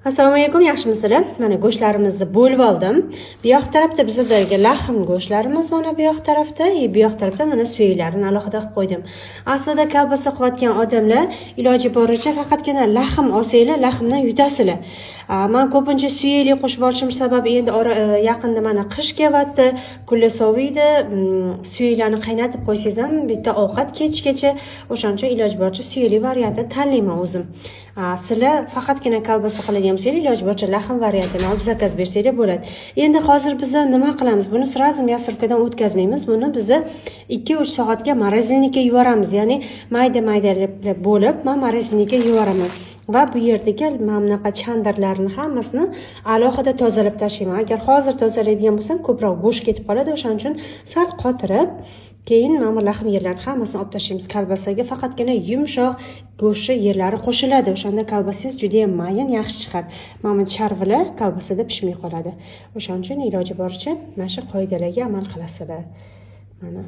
Assalomu alaykum, yaxshimisizlar? Mana go'shtlarimizni bo'lib oldim. Bu yoq tarafda bizdagi lahm go'shtlarimiz mana bu yoq tarafda, bu yoq tarafda mana suyaklarini alohida qilib qo'ydim. Aslida kolbasa qilayotgan odamlar iloji boricha faqatgina lahm olsanglar, lahmdan yutasizlar. Men ko'pincha suyakli qo'shib olishim sababi endi yaqinda mana qish kelyapti, kunlar soviydi, suyaklarni qaynatib qo'ysangiz ham bitta ovqat kechgacha, o'shaning uchun iloji boricha suyakli variantni tanlayman o'zim. Sizlar faqatgina kolbasa qiladigan bo'lsangiz, iloji boricha lahm variantini olib zakaz bersanglar bo'ladi. Endi hozir biz nima qilamiz? Buni sразу мясоркадан o'tkazmaymiz. Buni biz 2-3 soatga morozilinnikka yuboramiz. Ya'ni mayda-mayda bo'lib, men morozilinnikka yuboraman. Va bu yerdagi mana bunaqa chandirlarni hammasini alohida tozalab tashlayman. Agar hozir tozalaydigan bo'lsam, ko'proq go'sht ketib qoladi. O'shaning uchun sal qotirib, keyin mana lahm yerlarini hammasini olib tashlaymiz. Kolbasaga faqatgina yumshoq go'sht yerlari qo'shiladi. O'shanda kolbasangiz juda ham mayin, yaxshi chiqadi. Mana charvilar kolbasada pishmay qoladi. O'shaning uchun iloji boricha mana shu qoidalarga amal qilasizlar. Mana